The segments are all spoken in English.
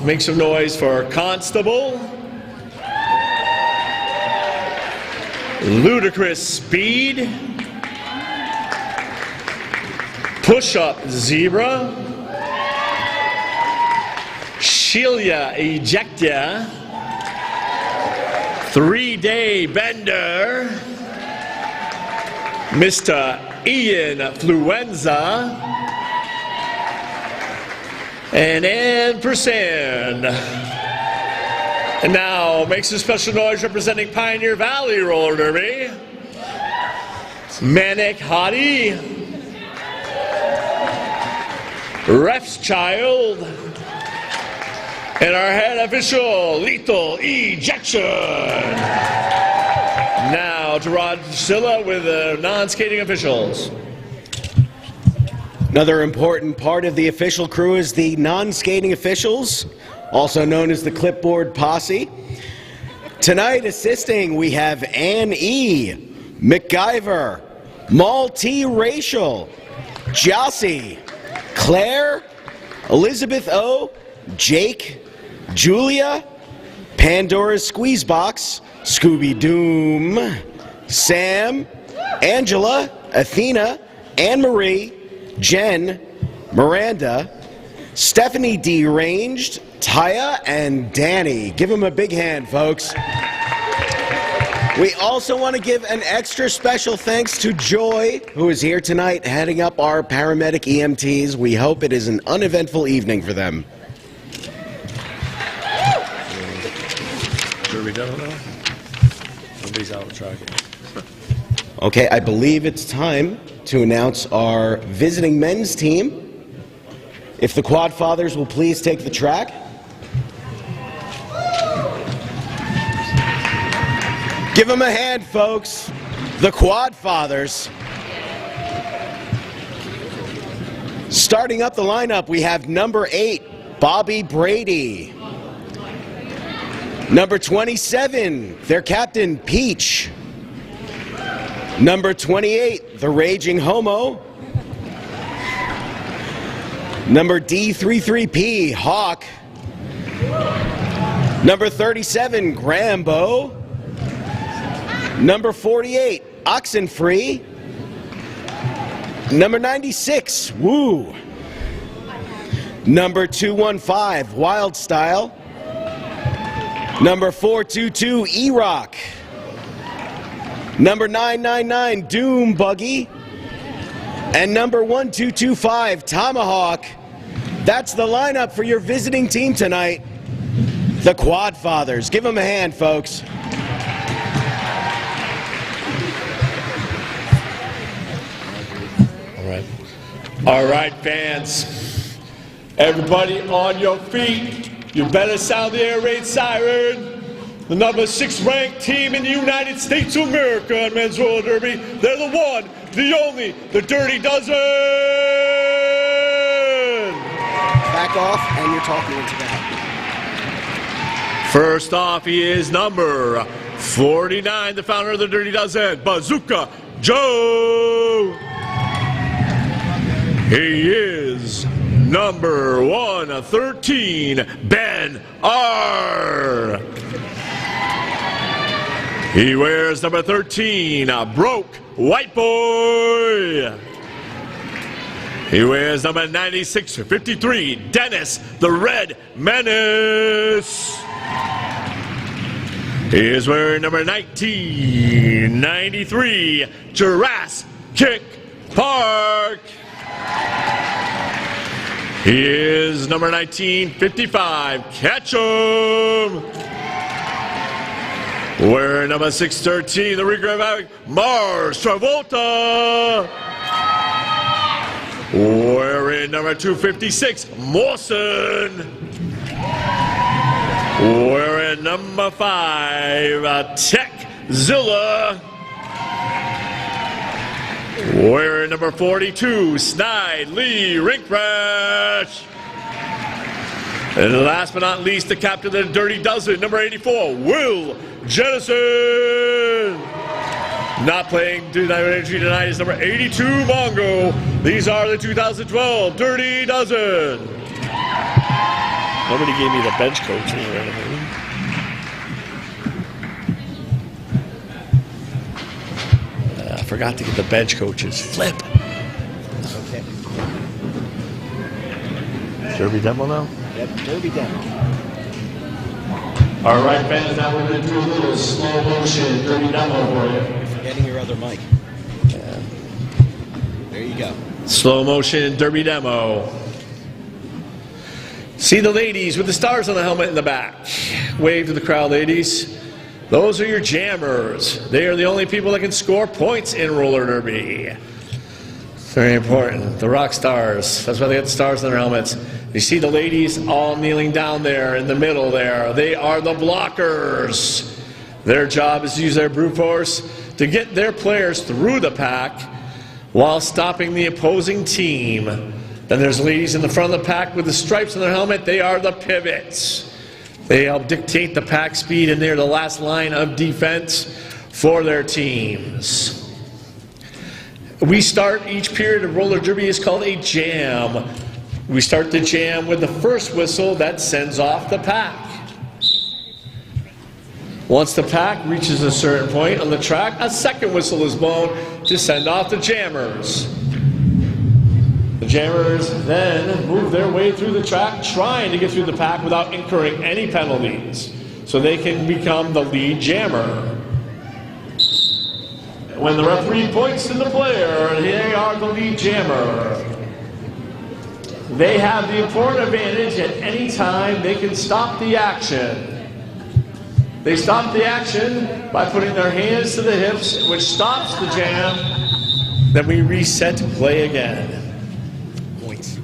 make some noise for Constable. Ludicrous Speed. Push-Up Zebra. Shelia Ejecta. 3-Day Bender. Mr. Ian Fluenza. And Ann Persand. And now makes a special noise representing Pioneer Valley Roller Derby. Manic Hottie. Ref's Child. And our head official, Lethal Ejection. Now to Rod Silla with the non-skating officials. Another important part of the official crew is the non-skating officials, also known as the Clipboard Posse. Tonight assisting we have Ann E., MacGyver, Multi-Racial, Jossie, Claire, Elizabeth O., Jake, Julia, Pandora's Squeezebox, Scooby Doom, Sam, Angela, Athena, Anne-Marie, Jen, Miranda, Stephanie Deranged, Taya, and Danny. Give them a big hand, folks. We also want to give an extra special thanks to Joy, who is here tonight heading up our paramedic EMTs. We hope it is an uneventful evening for them. Are we done now? Nobody's out tracking. Okay, I believe it's time to announce our visiting men's team. If the Quad Fathers will please take the track. Give them a hand, folks. The Quad Fathers. Starting up the lineup, we have number 8, Bobby Brady. Number 27, their captain, Peach. Number 28, the Raging Homo. Number D33P, Hawk. Number 37, Grambo. Number 48, Oxenfree. Number 96, Woo. Number 215, Wild Style. Number 422, E-Rock. Number 999, Doom Buggy. And number 1225, Tomahawk. That's the lineup for your visiting team tonight. The Quad Fathers. Give them a hand, folks. All right, fans. Everybody on your feet. You better sound the air raid siren. The number 6 ranked team in the United States of America on men's roller derby. They're the one, the only, the Dirty Dozen. Back off, and you're talking into that. First off, he is number 49, the founder of the Dirty Dozen, Bazooka Joe. He is number 113, Ben R. He wears number 13, Broke White Boy. He wears number 96, 53, Dennis the Red Menace. He is wearing number 1993, Jurassic Park. He is number 1955, Ketchum. Wearing number 613, the regret Mars Travolta. Wearing number 256, Mawson. Wearing number 5, Techzilla. Wearing number 42, Snide Lee Rinkbrash. And last but not least, the captain of the Dirty Dozen, number 84, Will Jennison. Not playing entry tonight is number 82, Mongo. These are the 2012 Dirty Dozen. Nobody gave me the bench coaches or anything. I forgot to get the bench coaches. Flip. Okay. Derby demo now? Yep, Derby demo. All right, fans, now we're going to do a little slow motion Derby demo for you. You're forgetting your other mic. Yeah. There you go. Slow motion Derby demo. See the ladies with the stars on the helmet in the back. Wave to the crowd, ladies. Those are your jammers. They are the only people that can score points in roller derby. Very important. The rock stars. That's why they got the stars on their helmets. You see the ladies all kneeling down there in the middle there. They are the blockers. Their job is to use their brute force to get their players through the pack while stopping the opposing team. Then there's ladies in the front of the pack with the stripes on their helmet. They are the pivots. They help dictate the pack speed, and they're the last line of defense for their teams. We start each period of roller derby is called a jam. We start the jam with the first whistle that sends off the pack. Once the pack reaches a certain point on the track, a second whistle is blown to send off the jammers. The jammers then move their way through the track, trying to get through the pack without incurring any penalties, so they can become the lead jammer. When the referee points to the player, they are the lead jammer. They have the important advantage at any time they can stop the action. They stop the action by putting their hands to the hips, which stops the jam. Then we reset to play again. Points.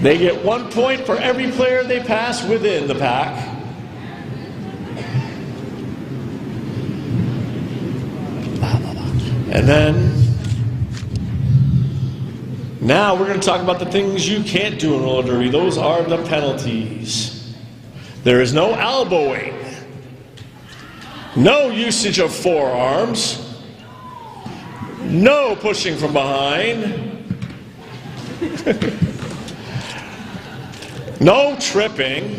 They get 1 point for every player they pass within the pack. And then, now we're going to talk about the things you can't do in roller derby. Those are the penalties. There is no elbowing, no usage of forearms, no pushing from behind, no tripping,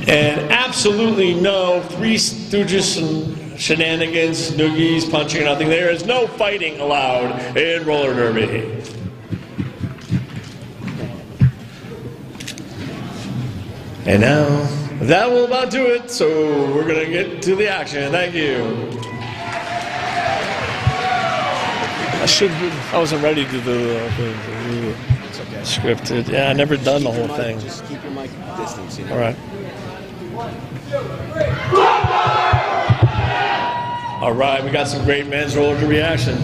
and absolutely no Three Stooges and shenanigans, noogies, punching, nothing. There is no fighting allowed in roller derby. And now, that will about do it, so we're going to get to the action. Thank you. I wasn't ready to do the scripted. Yeah, I never done the whole thing. Just keep your mic distance, you know? All right. All right, we got some great men's roller derby action.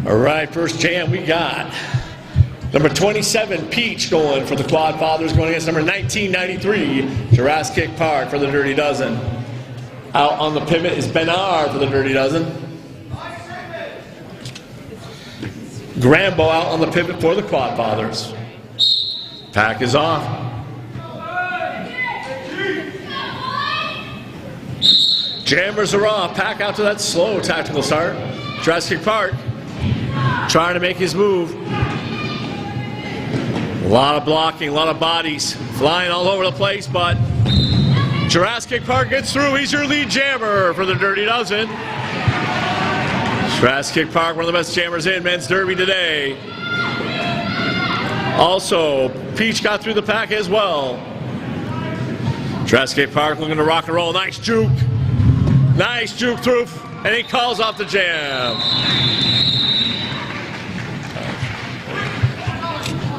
All right, first jam we got number 27, Peach, going for the Quad Fathers, going against number 1993, Jurassic Park for the Dirty Dozen. Out on the pivot is Benar for the Dirty Dozen. Grambo out on the pivot for the Quad Fathers. Pack is off. Jammers are off. Pack out to that slow tactical start. Jurassic Park trying to make his move. A lot of blocking, a lot of bodies flying all over the place, but Jurassic Park gets through. He's your lead jammer for the Dirty Dozen. Jurassic Park, one of the best jammers in men's derby today. Also, Peach got through the pack as well. Jurassic Park looking to rock and roll. Nice juke. Nice juke through, and he calls off the jam.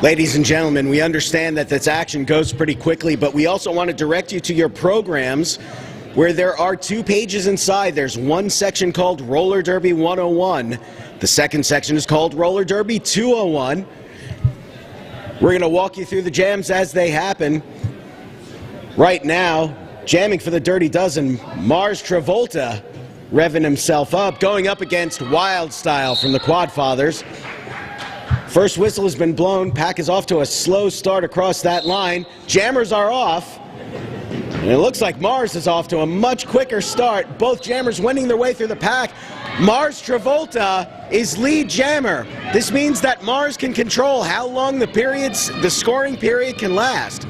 Ladies and gentlemen, we understand that this action goes pretty quickly, but we also want to direct you to your programs where there are 2 pages inside. There's one section called Roller Derby 101. The second section is called Roller Derby 201. We're going to walk you through the jams as they happen. Right now, jamming for the Dirty Dozen, Mars Travolta revving himself up, going up against Wild Style from the Quad Fathers. First whistle has been blown. Pack is off to a slow start across that line. Jammers are off. And it looks like Mars is off to a much quicker start. Both jammers winning their way through the pack. Mars Travolta is lead jammer. This means that Mars can control how long the scoring period can last.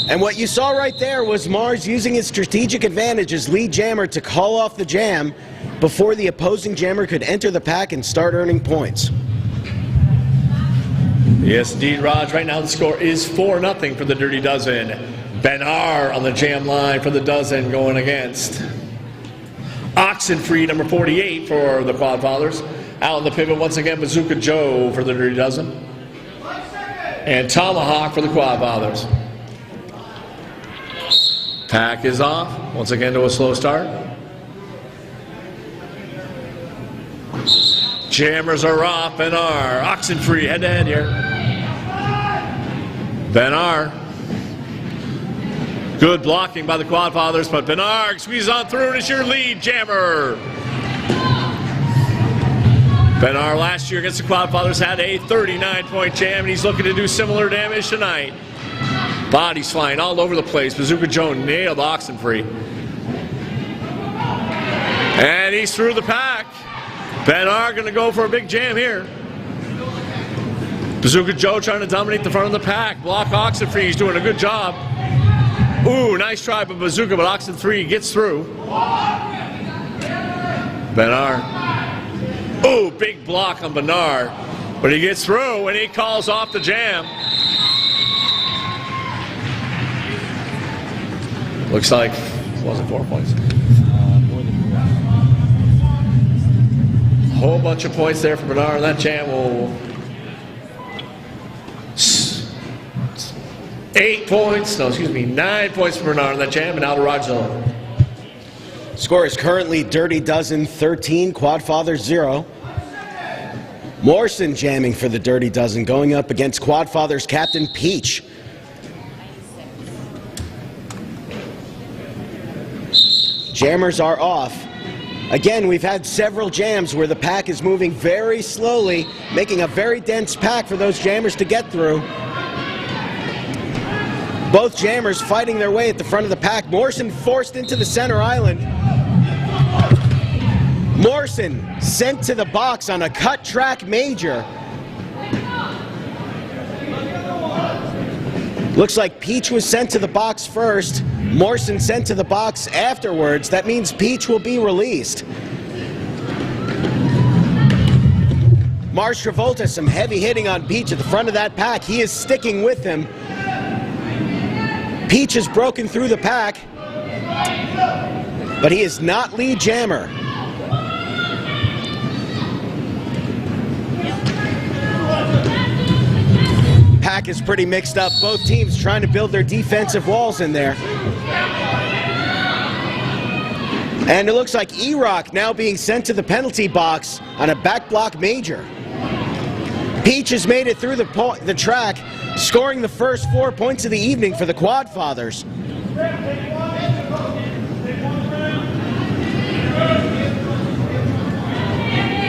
And what you saw right there was Mars using his strategic advantage as lead jammer to call off the jam before the opposing jammer could enter the pack and start earning points. Yes, indeed, Raj. Right now the score is 4-0 for the Dirty Dozen. Ben-R on the jam line for the Dozen going against Oxenfree, number 48 for the Quad Fathers. Out on the pivot once again, Bazooka Joe for the Dirty Dozen. And Tomahawk for the Quad Fathers. Pack is off. Once again to a slow start. Jammers are off. Ben-R. Oxenfree head to head here. Ben-R. Good blocking by the Quad Fathers, but Ben-R squeezes on through and is your lead jammer. Ben-R last year against the Quad Fathers had a 39-point jam, and he's looking to do similar damage tonight. Bodies flying all over the place. Bazooka Joe nailed Oxenfree. And he's through the pack. Ben-R going to go for a big jam here. Bazooka Joe trying to dominate the front of the pack. Block Oxenfree. He's doing a good job. Ooh, nice try by Bazooka, but Oxenfree gets through. Ben-R. Ooh, big block on Ben-R. But he gets through and he calls off the jam. Looks like, was it 4 points? A whole bunch of points there for Ben-R, and that jam will... 9 points for Ben-R in that jam, and out of Raj zone. Score is currently Dirty Dozen 13, Quad Fathers 0. Morrison jamming for the Dirty Dozen, going up against Quad Fathers Captain Peach. Jammers are off. Again, we've had several jams where the pack is moving very slowly, making a very dense pack for those jammers to get through. Both jammers fighting their way at the front of the pack. Morrison forced into the center island. Morrison sent to the box on a cut track major. Looks like Peach was sent to the box first. Morrison sent to the box afterwards. That means Peach will be released. Mars Travolta, some heavy hitting on Peach at the front of that pack. He is sticking with him. Peach has broken through the pack, but he is not lead jammer. Pack is pretty mixed up. Both teams trying to build their defensive walls in there. And it looks like E-Rock now being sent to the penalty box on a back block major. Peach has made it through the track, scoring the first 4 points of the evening for the Quad Fathers.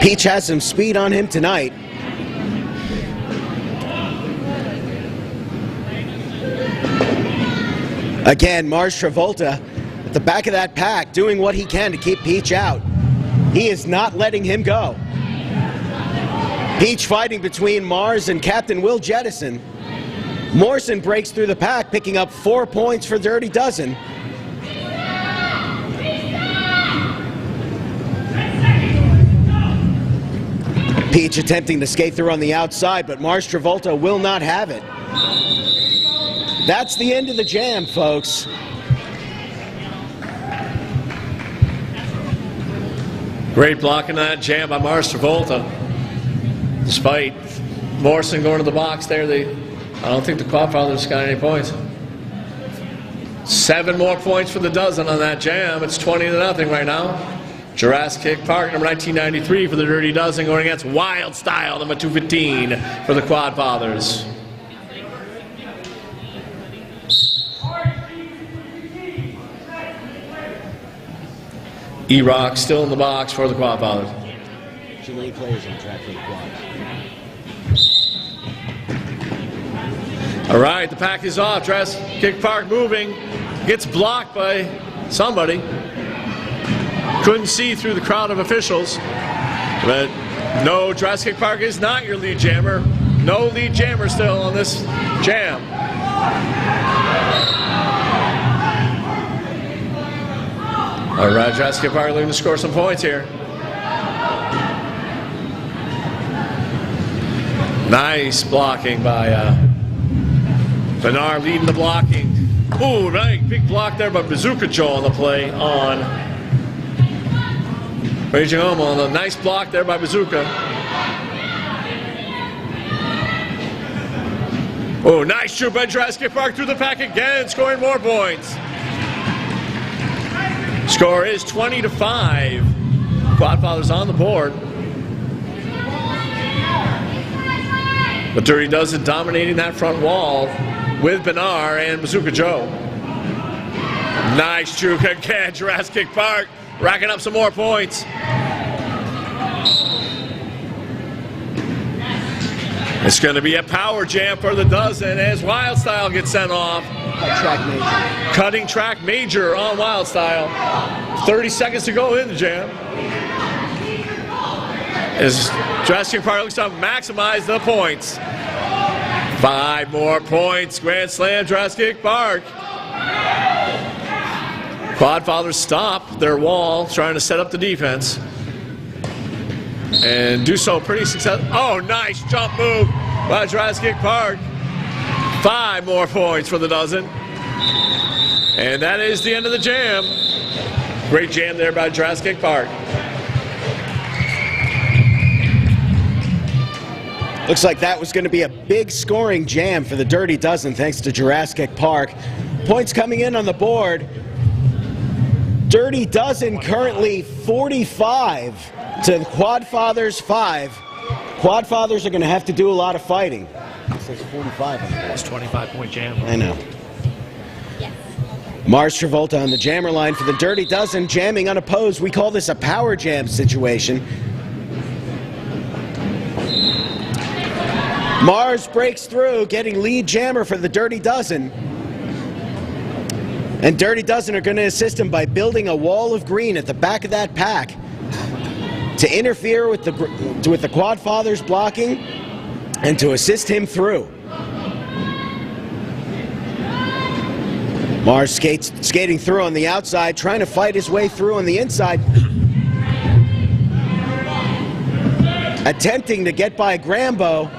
Peach has some speed on him tonight. Again, Mars Travolta at the back of that pack doing what he can to keep Peach out. He is not letting him go. Peach fighting between Mars and Captain Will Jettison. Morrison breaks through the pack, picking up 4 points for Dirty Dozen. Peach attempting to skate through on the outside, but Mars Travolta will not have it. That's the end of the jam, folks. Great blocking on that jam by Mars Travolta. Despite Morrison going to the box there, I don't think the Quad Fathers got any points. 7 more points for the Dozen on that jam. It's 20-0 right now. Jurassic Park, number 1993 for the Dirty Dozen, going against Wild Style, number 215 for the Quad Fathers. E-Rock still in the box for the Quad Fathers. Too many players on track for the Quad. All right, the pack is off. Drastic Park moving. Gets blocked by somebody. Couldn't see through the crowd of officials. But no, Drastic Park is not your lead jammer. No lead jammer still on this jam. All right, Drastic Park looking to score some points here. Nice blocking by Bernard, leading the blocking. Ooh, right, big block there by Bazooka Joe on the play on Raging Homo. A nice block there by Bazooka. Oh, nice shoot by Drastic Park through the pack again, scoring more points. Score is 20-5. Quadfathers on the board. But Dirty Dozen dominating that front wall with Bernard and Bazooka Joe. Nice juke again, Drastic Park racking up some more points. It's going to be a power jam for the Dozen as Wildstyle gets sent off. Cutting track major on Wildstyle. 30 seconds to go in the jam. As Drastic Park looks to maximize the points. 5 more points. Grand Slam, Drastic Park. Quadfathers stop their wall, trying to set up the defense. And do so pretty successful. Oh, nice jump move by Drastic Park. 5 more points for the Dozen. And that is the end of the jam. Great jam there by Drastic Park. Looks like that was going to be a big scoring jam for the Dirty Dozen thanks to Jurassic Park. Points coming in on the board. Dirty Dozen currently 45 to Quadfathers 5. Quadfathers are going to have to do a lot of fighting. It says 45 on the board. It's 25-point jam. I know. Mars Travolta on the jammer line for the Dirty Dozen, jamming unopposed. We call this a power jam situation. Mars breaks through, getting lead jammer for the Dirty Dozen. And Dirty Dozen are going to assist him by building a wall of green at the back of that pack to interfere with the Quadfathers blocking and to assist him through. Mars skating through on the outside, trying to fight his way through on the inside. Attempting to get by Grambo.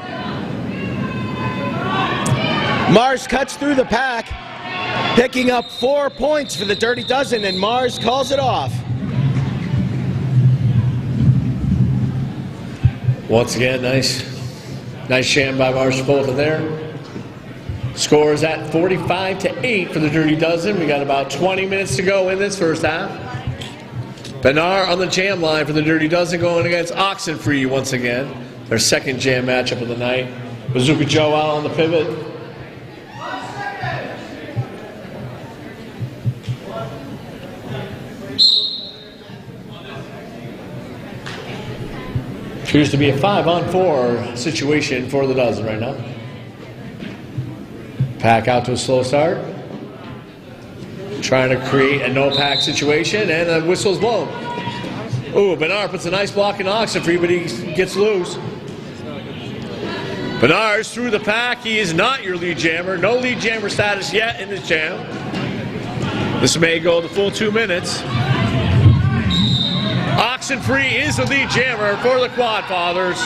Mars cuts through the pack, picking up 4 points for the Dirty Dozen, and Mars calls it off. Once again, nice jam by Mars Travolta there. Score is at 45-8 for the Dirty Dozen. We got about 20 minutes to go in this first half. Bernard on the jam line for the Dirty Dozen, going against Oxenfree once again. Their second jam matchup of the night. Bazooka Joe out on the pivot. Appears to be a 5-on-4 situation for the Dozen right now. Pack out to a slow start. Trying to create a no-pack situation, and the whistle's blown. Ooh, Bernard puts a nice block in Oxenfree, but he gets loose. Bernard's through the pack. He is not your lead jammer. No lead jammer status yet in this jam. This may go the full 2 minutes. Oxenfree is the lead jammer for the Quadfathers.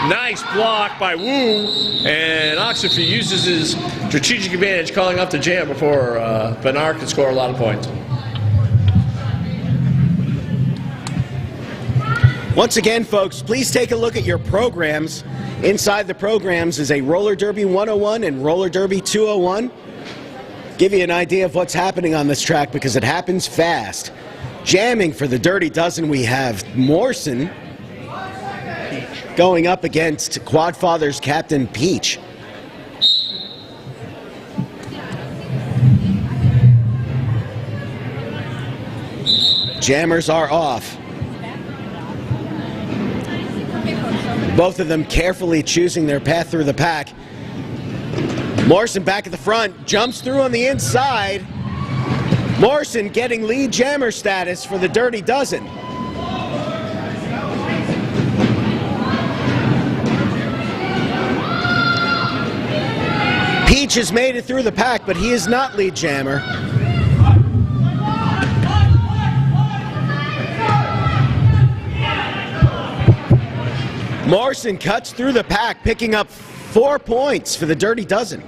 Nice block by Wu, and Oxenfree uses his strategic advantage, calling up the jam before Bernard can score a lot of points. Once again, folks, please take a look at your programs. Inside the programs is a Roller Derby 101 and Roller Derby 201. Give you an idea of what's happening on this track because it happens fast. Jamming for the Dirty Dozen, we have Morrison going up against Quadfathers Captain Peach. Jammers are off. Both of them carefully choosing their path through the pack. Morrison back at the front, jumps through on the inside. Morrison getting lead jammer status for the Dirty Dozen. Peach has made it through the pack, but he is not lead jammer. Morrison cuts through the pack, picking up 4 points for the Dirty Dozen.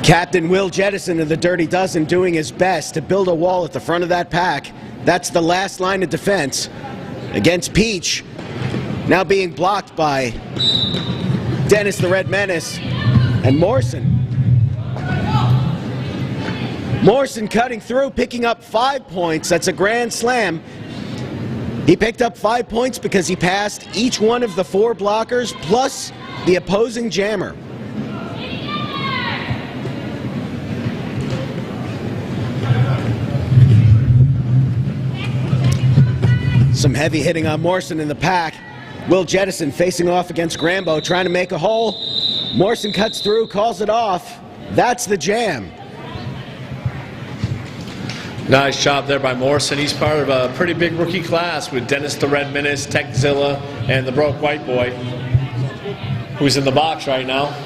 Captain Will Jettison of the Dirty Dozen doing his best to build a wall at the front of that pack. That's the last line of defense against Peach, now being blocked by Dennis the Red Menace and Morrison. Morrison cutting through, picking up 5 points. That's a grand slam. He picked up 5 points because he passed each one of the 4 blockers plus the opposing jammer. Some heavy hitting on Morrison in the pack. Will Jettison facing off against Grambo, trying to make a hole. Morrison cuts through, calls it off. That's the jam. Nice job there by Morrison. He's part of a pretty big rookie class with Dennis the Red Menace, Techzilla, and the Broke White Boy, who's in the box right now.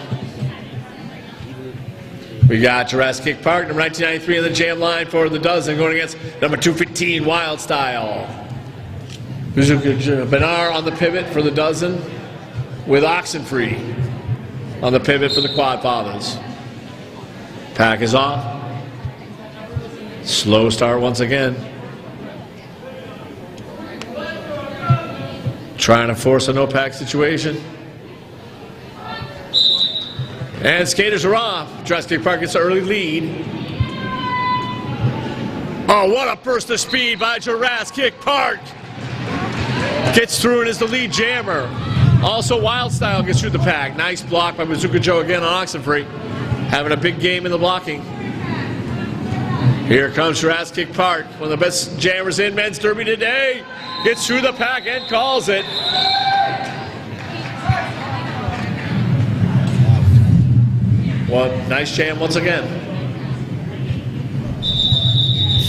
We got Jurassic Park, number 1993 on the jam line for the Dozen, going against number 215, Wild Style. Benar on the pivot for the Dozen, with Oxenfree on the pivot for the Quad Fathers. Pack is off. Slow start once again. Trying to force a no-pack situation. And skaters are off. Jurassic Park gets an early lead. Oh, what a burst of speed by Jurassic Park. Gets through and is the lead jammer. Also, Wild Style gets through the pack. Nice block by Bazooka Joe again on Oxenfree. Having a big game in the blocking. Here comes Jurassic Park, one of the best jammers in men's derby today. Gets through the pack and calls it. Well, nice jam once again.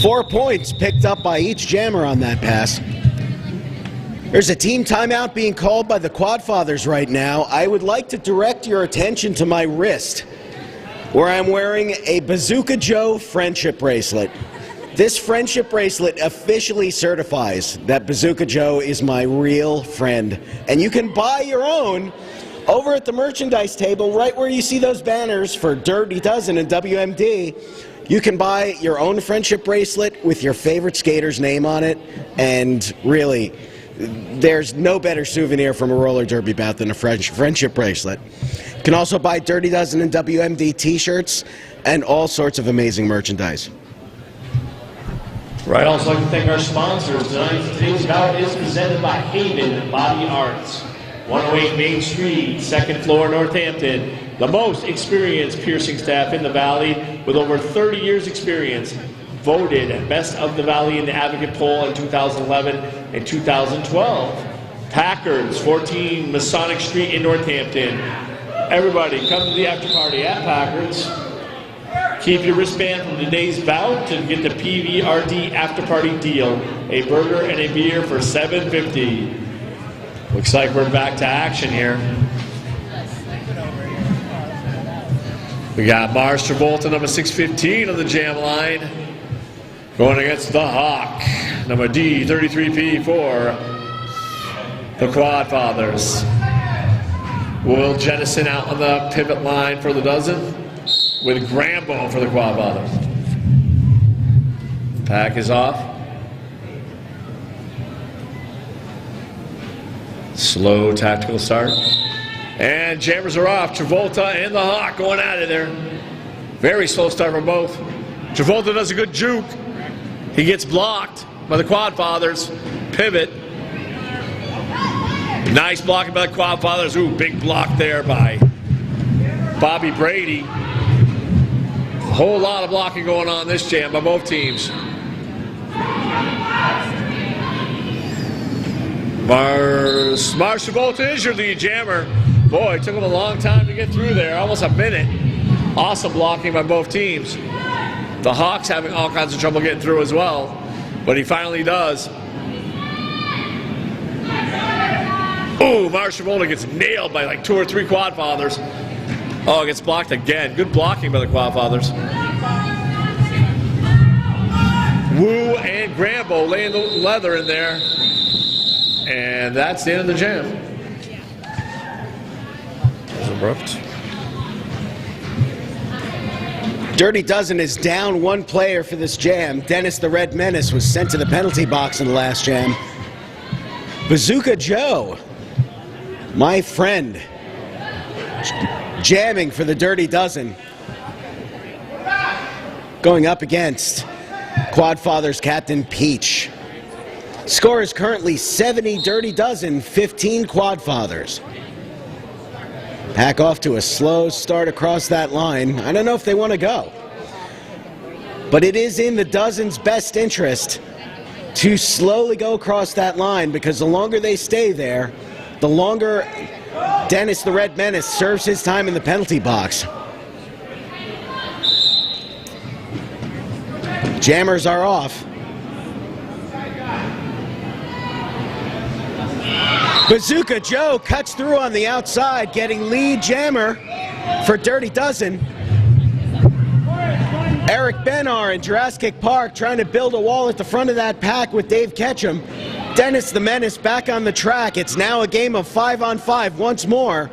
4 points picked up by each jammer on that pass. There's a team timeout being called by the Quad Fathers right now. I would like to direct your attention to my wrist, where I'm wearing a Bazooka Joe friendship bracelet. This friendship bracelet officially certifies that Bazooka Joe is my real friend. And you can buy your own over at the merchandise table, right where you see those banners for Dirty Dozen and WMD. You can buy your own friendship bracelet with your favorite skater's name on it, and really, there's no better souvenir from a roller derby bout than a friendship bracelet. You can also buy Dirty Dozen and WMD t-shirts and all sorts of amazing merchandise. Right, I'd also like to thank our sponsors. Today's bout is presented by Haven Body Arts, 108 Main Street, 2nd floor, Northampton. The most experienced piercing staff in the Valley with over 30 years experience. Voted Best of the Valley in the Advocate poll in 2011 and 2012. Packard's, 14 Masonic Street in Northampton. Everybody, come to the after party at Packard's. Keep your wristband from today's bout to get the PVRD after party deal. A burger and a beer for $7.50. Looks like we're back to action here. We got Mars Travolta, number 615 on the jam line, going against the Hawk, number D33P for the Quad Fathers. Will Jettison out on the pivot line for the Dozen, with Grambo for the Quad Fathers. Pack is off. Slow tactical start. And jammers are off. Travolta and the Hawk going at it there. Very slow start for both. Travolta does a good juke. He gets blocked by the Quad Fathers. Pivot. Nice blocking by the Quad Fathers. Ooh, big block there by Bobby Brady. Whole lot of blocking going on this jam by both teams. Mars Travolta is your lead jammer. Boy, it took him a long time to get through there, almost a minute. Awesome blocking by both teams. The Hawks having all kinds of trouble getting through as well, but he finally does. Ooh, Mars Travolta gets nailed by like 2 or 3 Quad Fathers. Oh, it gets blocked again. Good blocking by the Quad Fathers. Wu and Grambo laying the leather in there. And that's the end of the jam. There's abrupt. Dirty Dozen is down 1 player for this jam. Dennis the Red Menace was sent to the penalty box in the last jam. Bazooka Joe, my friend, jamming for the Dirty Dozen. Going up against Quad Fathers captain Peach. Score is currently 70 Dirty Dozen, 15 Quad Fathers. Pack off to a slow start across that line. I don't know if they want to go. But it is in the Dozen's best interest to slowly go across that line, because the longer they stay there, the longer Dennis the Red Menace serves his time in the penalty box. Jammers are off. Bazooka Joe cuts through on the outside, getting lead jammer for Dirty Dozen. Eric Benar in Jurassic Park trying to build a wall at the front of that pack with Dave Ketchum. Dennis the Menace back on the track. It's now a game of 5-on-5 once more.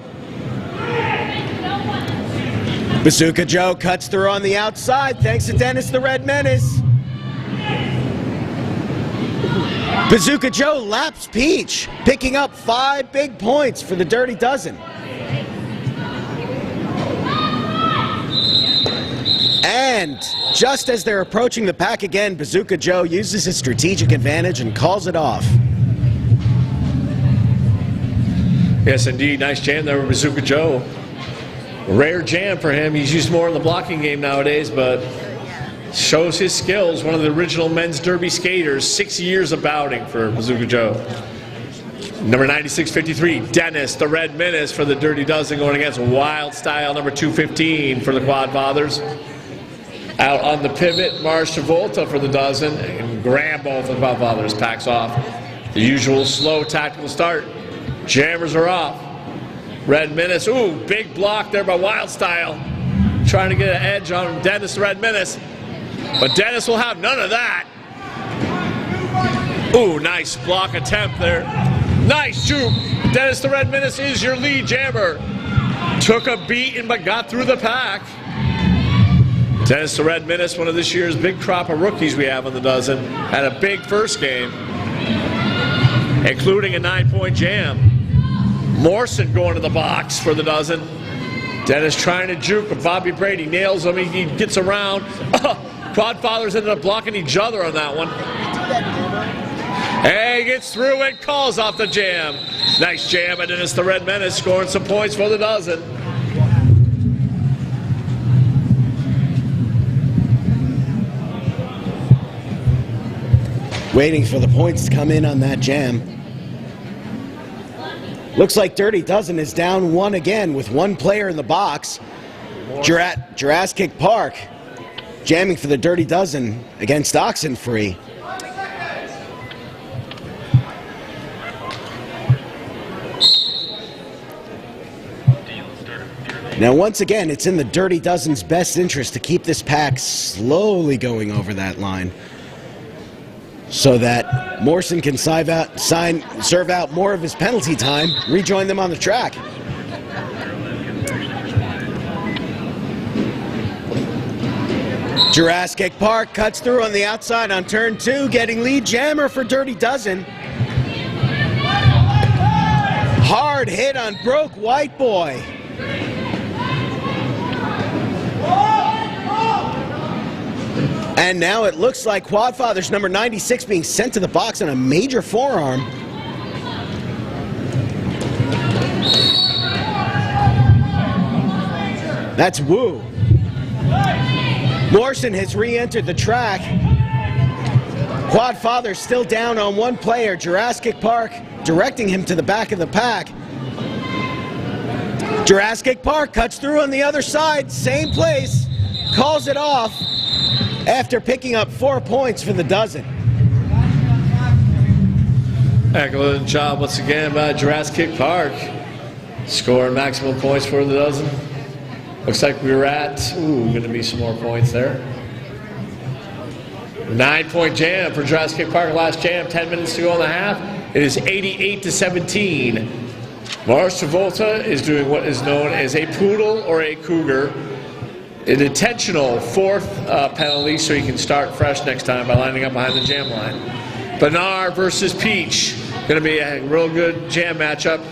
Bazooka Joe cuts through on the outside thanks to Dennis the Red Menace. Bazooka Joe laps Peach, picking up 5 big points for the Dirty Dozen. And just as they're approaching the pack again, Bazooka Joe uses his strategic advantage and calls it off. Yes, indeed. Nice jam there with Bazooka Joe. Rare jam for him. He's used more in the blocking game nowadays, but shows his skills. One of the original men's derby skaters. 6 years of bouting for Bazooka Joe. Number 9653, Dennis the Red Menace for the Dirty Dozen, going against Wild Style number 215 for the Quad Fathers. Out on the pivot, Mars Travolta for the Dozen, and Grambo for the Quad Fathers packs off. The usual slow tactical start. Jammers are off. Red Menace, ooh, big block there by Wild Style. Trying to get an edge on Dennis the Red Menace. But Dennis will have none of that. Ooh, nice block attempt there. Nice juke. Dennis the Red Menace is your lead jammer. Took a beating but got through the pack. Dennis the Red Menace, one of this year's big crop of rookies we have on the Dozen, had a big first game, including a 9-point jam. Morrison going to the box for the Dozen. Dennis trying to juke, but Bobby Brady nails him. He gets around. Quad Fathers ended up blocking each other on that one. Hey, gets through and calls off the jam. Nice jam by Dennis the Red Menace, scoring some points for the Dozen. Waiting for the points to come in on that jam. Looks like Dirty Dozen is down 1 again with 1 player in the box. Jurassic Park jamming for the Dirty Dozen against Oxenfree. Now once again, it's in the Dirty Dozen's best interest to keep this pack slowly going over that line, so that Morrison can serve out more of his penalty time, rejoin them on the track. Jurassic Park cuts through on the outside on turn 2, getting lead jammer for Dirty Dozen. Hard hit on Broke White Boy. And now it looks like Quad Fathers number 96 being sent to the box on a major forearm. That's Wu. Morrison has re-entered the track. Quad Father still down on one player, Jurassic Park, directing him to the back of the pack. Jurassic Park cuts through on the other side, same place, calls it off after picking up 4 points for the dozen. Excellent job once again by Jurassic Park. Scoring maximum points for the dozen. Looks like we were at, going to be some more points there. 9-point jam for Jurassic Park. Last jam, 10 minutes to go in the half. It is 88-17. Mars Travolta is doing what is known as a poodle or a cougar. An intentional fourth penalty, so he can start fresh next time by lining up behind the jam line. Bernard versus Peach. Going to be a real good jam matchup.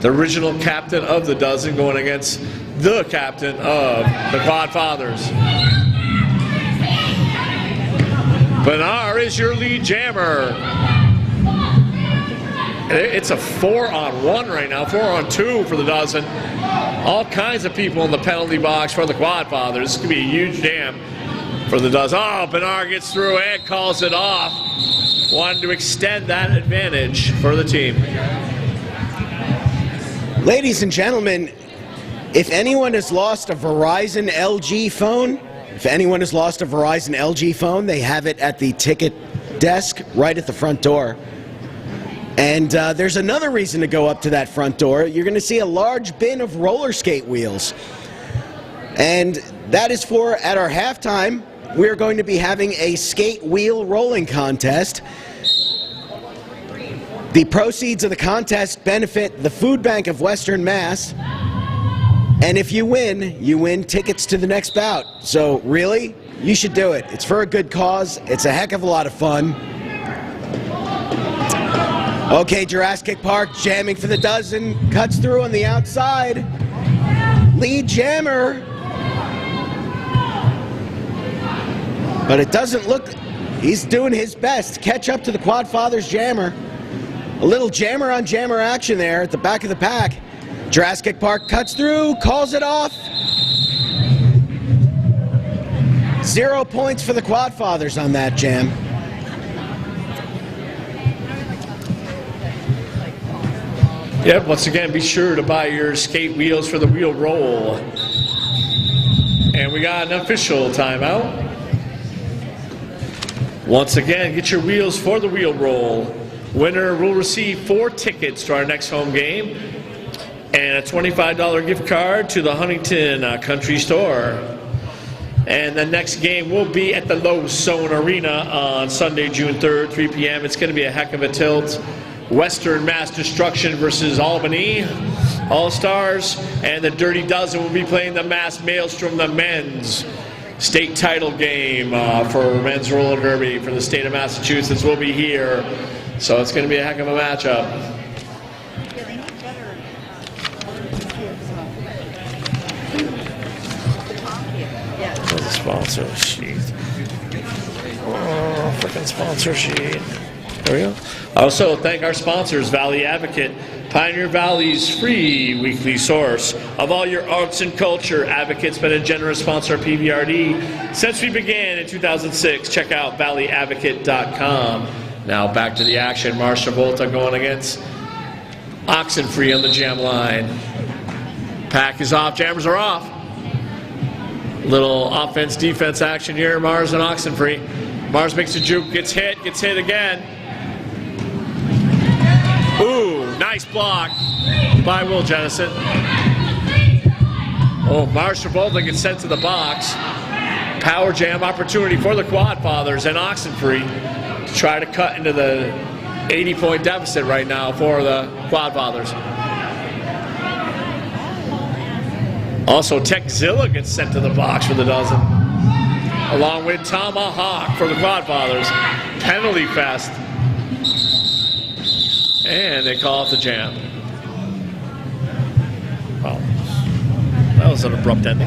The original captain of the dozen going against the captain of the Quad Fathers. Bernard is your lead jammer. It's a 4-on-1 right now, 4-on-2 for the dozen. All kinds of people in the penalty box for the Quad Fathers. This could be a huge jam for the dozen. Oh, Bernard gets through and calls it off. Wanted to extend that advantage for the team. Ladies and gentlemen, if anyone has lost a Verizon LG phone, they have it at the ticket desk right at the front door. And there's another reason to go up to that front door. You're going to see a large bin of roller skate wheels. And that is for, at our halftime, we're going to be having a skate wheel rolling contest. The proceeds of the contest benefit the Food Bank of Western Mass. And if you win tickets to the next bout. So really, you should do it. It's for a good cause. It's a heck of a lot of fun. Okay, Jurassic Park jamming for the dozen. Cuts through on the outside. Lead jammer. But it doesn't look, he's doing his best to catch up to the Quad Fathers jammer. A little jammer on jammer action there at the back of the pack. Jurassic Park cuts through, calls it off. 0 points for the Quad Fathers on that jam. Yep, once again, be sure to buy your skate wheels for the wheel roll. And we got an official timeout. Once again, get your wheels for the wheel roll. Winner will receive 4 tickets to our next home game and a $25 gift card to the Huntington Country Store. And the next game will be at the Lowe's Zone Arena on Sunday, June 3rd, 3 p.m. It's going to be a heck of a tilt. Western Mass Destruction versus Albany All-Stars. And the Dirty Dozen will be playing the Mass Maelstrom, the men's state title game for men's roller derby for the state of Massachusetts will be here. So it's going to be a heck of a matchup. There's a sponsor sheet. Oh, freaking sponsor sheet. There we go. Also, thank our sponsors, Valley Advocate, Pioneer Valley's free weekly source of all your arts and culture. Advocate's been a generous sponsor of PVRD since we began in 2006. Check out valleyadvocate.com. Now back to the action. Mars Travolta going against Oxenfree on the jam line. Pack is off, jammers are off. Little offense-defense action here, Mars and Oxenfree. Mars makes a juke, gets hit again. Ooh, nice block by Will Jennison. Oh, Mars Travolta gets sent to the box. Power jam opportunity for the Quad Fathers and Oxenfree to try to cut into the 80-point deficit right now for the Quad Fathers. Also, Techzilla gets sent to the box for the dozen, along with Tomahawk for the Quad Fathers. Penalty fest. And they call off the jam. Well, that was an abrupt ending.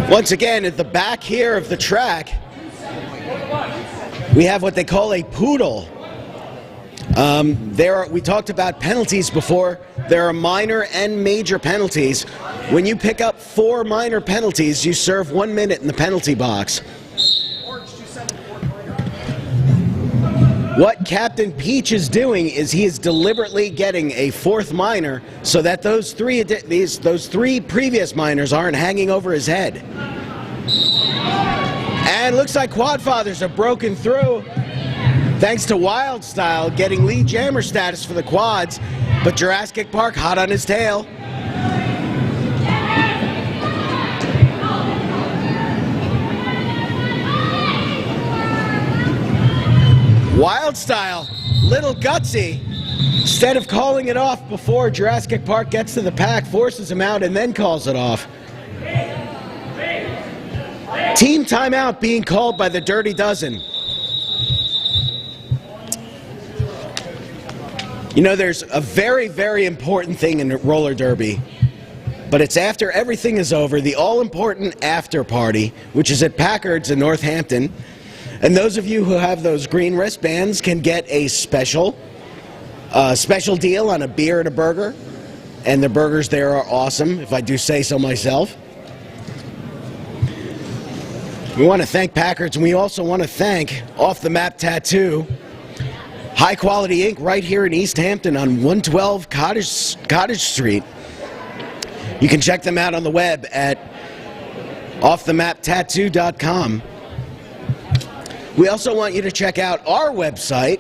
Once again, at the back here of the track, we have what they call a poodle. We talked about penalties before. There are minor and major penalties. When you pick up 4 minor penalties, you serve 1 minute in the penalty box. What Captain Peach is doing is he is deliberately getting a 4th minor so that those three previous minors aren't hanging over his head. And looks like Quadfathers are broken through thanks to Wildstyle getting lead jammer status for the quads, but Jurassic Park hot on his tail. Wildstyle, little gutsy. Instead of calling it off before Jurassic Park gets to the pack, forces him out and then calls it off. Team timeout being called by the Dirty Dozen. You know, there's a very, very important thing in roller derby, but it's after everything is over, the all-important after party, which is at Packard's in Northampton. And those of you who have those green wristbands can get a special deal on a beer and a burger. And the burgers there are awesome, if I do say so myself. We want to thank Packard's, and we also want to thank Off the Map Tattoo, high quality ink right here in East Hampton on 112 Cottage Street. You can check them out on the web at offthemaptattoo.com. We also want you to check out our website,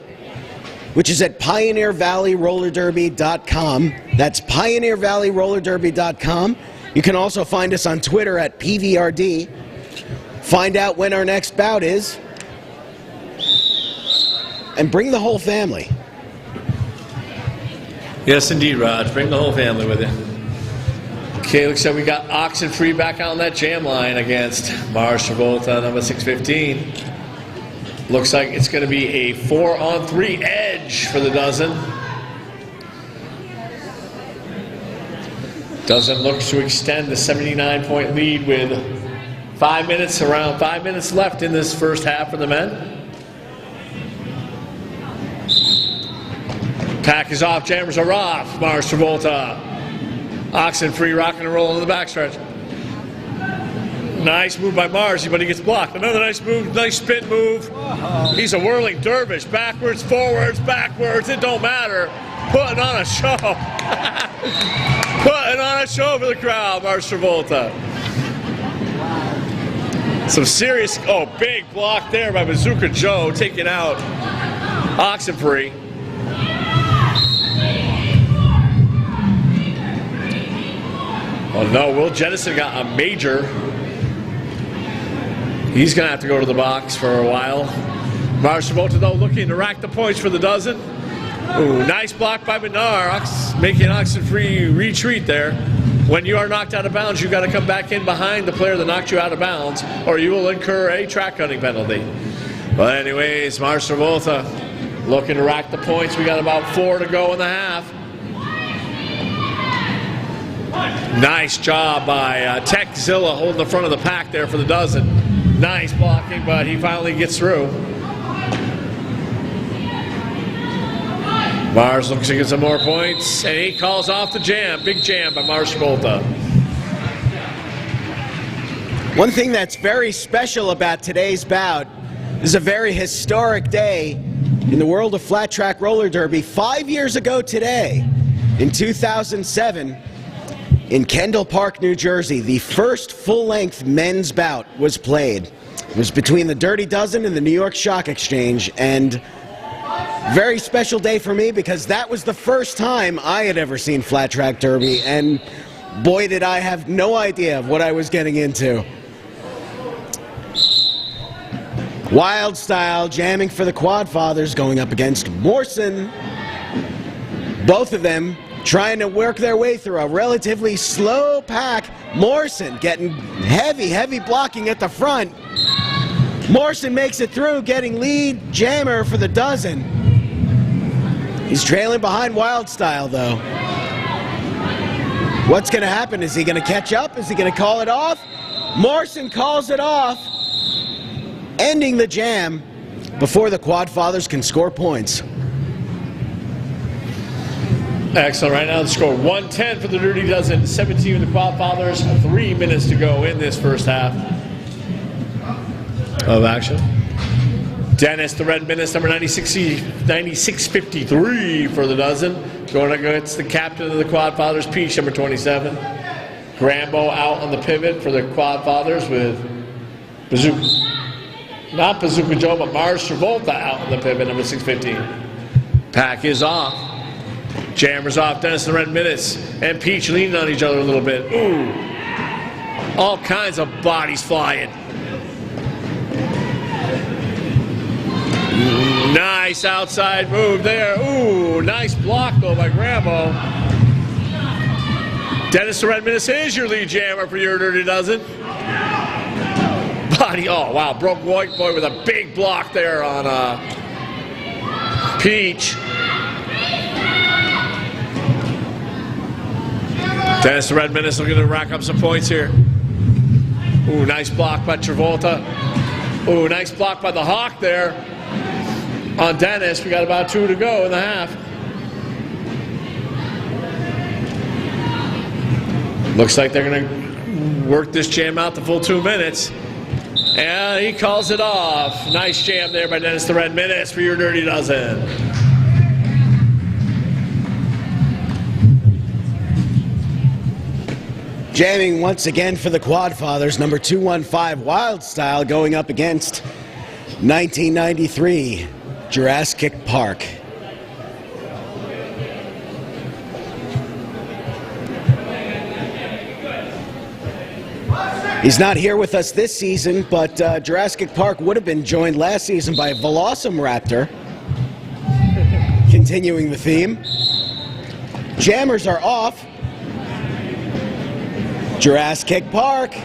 which is at pioneervalleyrollerderby.com. That's pioneervalleyrollerderby.com. You can also find us on Twitter at PVRD. Find out when our next bout is, and bring the whole family. Yes, indeed, Raj. Bring the whole family with you. Okay, looks like we got Oxenfree back on that jam line against Mars Travolta, number 615. Looks like it's going to be a 4-on-3 edge for the Dozen. Dozen looks to extend the 79-point lead with around 5 minutes left in this first half for the men. Pack is off, jammers are off. Mars Travolta. Oxenfree rocking and rolling in the backstretch. Nice move by Mars, but he gets blocked. Another nice move, nice spin move. He's a whirling dervish. Backwards, forwards, backwards. It don't matter. Putting on a show. Putting on a show for the crowd, Mars Travolta. Some serious, big block there by Bazooka Joe, taking out Oxenfree. Oh no, Will Jennison got a major. He's going to have to go to the box for a while. Mars Travolta, though, looking to rack the points for the Dozen. Ooh, nice block by Menard, making Oxenfree retreat there. When you are knocked out of bounds, you've got to come back in behind the player that knocked you out of bounds, or you will incur a track cutting penalty. But anyways, Mars Travolta looking to rack the points. We got about 4 to go in the half. Nice job by Techzilla holding the front of the pack there for the Dozen. Nice blocking, but he finally gets through. Mars looks to get some more points, and he calls off the jam. Big jam by Mars Travolta. One thing that's very special about today's bout is a very historic day in the world of flat track roller derby. 5 years ago today, in 2007, in Kendall Park, New Jersey, the first full-length men's bout was played. It was between the Dirty Dozen and the New York Stock Exchange, and very special day for me because that was the first time I had ever seen flat track derby, and boy did I have no idea of what I was getting into. Wildstyle jamming for the Quadfathers, going up against Morrison. Both of them trying to work their way through a relatively slow pack. Morrison getting heavy blocking at the front. Morrison makes it through, getting lead jammer for the Dozen. He's trailing behind Wildstyle, though. What's going to happen? Is he going to catch up? Is he going to call it off? Morrison calls it off, ending the jam before the Quadfathers can score points. Excellent. Right now the score 110 for the Dirty Dozen, 17 for the Quad Fathers. 3 minutes to go in this first half of action. Dennis, the Red Menace, number 9653 for the Dozen. Going against the captain of the Quad Fathers, Peach, number 27. Grambo out on the pivot for the Quad Fathers with Bazooka. Not Bazooka Joe, but Mars Travolta out on the pivot, number 615. Pack is off. Jammer's off. Dennis, the Red Menace, and Peach leaning on each other a little bit. Ooh. All kinds of bodies flying. Nice outside move there. Ooh, nice block though by Grambo. Dennis the Red Menace is your lead jammer for your Dirty Dozen. Body, oh wow, broke White Boy with a big block there on Peach. Dennis the Red Menace looking to rack up some points here. Ooh, nice block by Travolta. Ooh, nice block by the Hawk there on Dennis. We got about 2 to go in the half. Looks like they're going to work this jam out the full 2 minutes. And he calls it off. Nice jam there by Dennis the Red Menace for your Dirty Dozen. Jamming once again for the Quad Fathers, number 215 Wild Style going up against 1993 Jurassic Park. He's not here with us this season, but Jurassic Park would have been joined last season by Velociraptor. Continuing the theme. Jammers are off. Jurassic Park.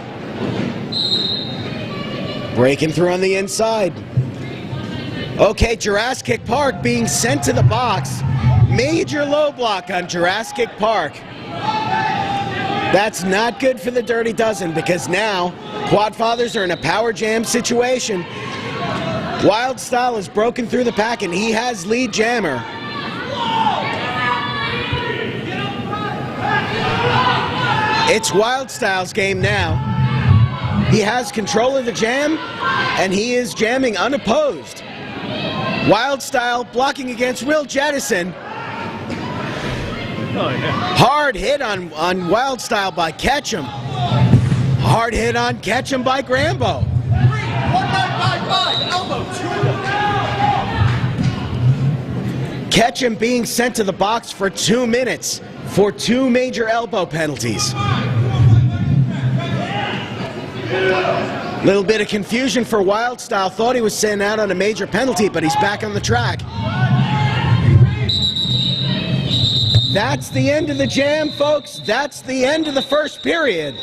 Breaking through on the inside. Okay, Jurassic Park being sent to the box. Major low block on Jurassic Park. That's not good for the Dirty Dozen because now Quad Fathers are in a power jam situation. Wild Style is broken through the pack and he has lead jammer. It's Wild Style's game now. He has control of the jam, and he is jamming unopposed. Wild Style blocking against Will Jettison. Oh, yeah. Hard hit on Wild Style by Ketchum. Hard hit on Ketchum by Grambo. 1955, elbow 2. Ketchum being sent to the box for 2 minutes for 2 major elbow penalties. Little bit of confusion for Wild Style. Thought he was sent out on a major penalty, but he's back on the track. That's the end of the jam, folks. That's the end of the first period.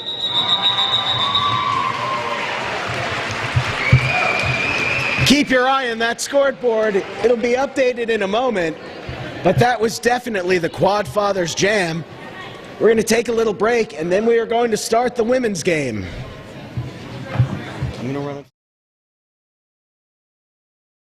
Keep your eye on that scoreboard. It'll be updated in a moment. But that was definitely the Quad Fathers jam. We're going to take a little break, and then we are going to start the women's game. I'm going to run it.